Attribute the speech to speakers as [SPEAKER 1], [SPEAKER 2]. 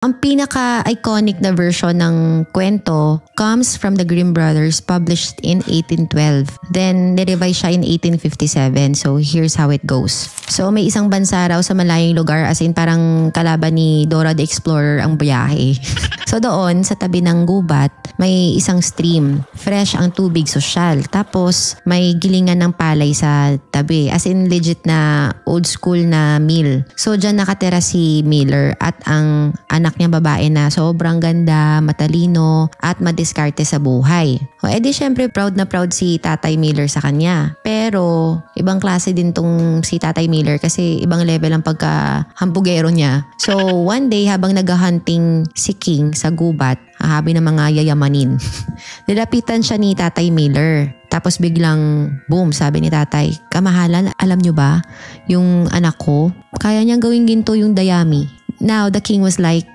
[SPEAKER 1] Ang pinaka-iconic na version ng kwento comes from the Grimm Brothers, published in 1812. Then, nirevise siya in 1857. So, here's how it goes. So, may isang bansa raw sa malayong lugar, as in parang kalaban ni Dora the Explorer ang biyahe. So, doon, sa tabi ng gubat, may isang stream. Fresh ang tubig, sosyal. Tapos, may gilingan ng palay sa tabi. As in, legit na old school na mill. So, dyan nakatira si Miller at ang anak niya babae na sobrang ganda, matalino, at madiskarte sa buhay. O edi syempre proud na proud si Tatay Miller sa kanya. Pero ibang klase din tong si Tatay Miller kasi ibang level ang pagka-hampugero niya. So one day habang nag-hunting si King sa gubat, hahabi ng mga yayamanin, nilapitan siya ni Tatay Miller. Tapos biglang, boom, sabi ni tatay, kamahalan, alam nyo ba, yung anak ko, kaya niyang gawing ginto yung dayami. Now, the king was like,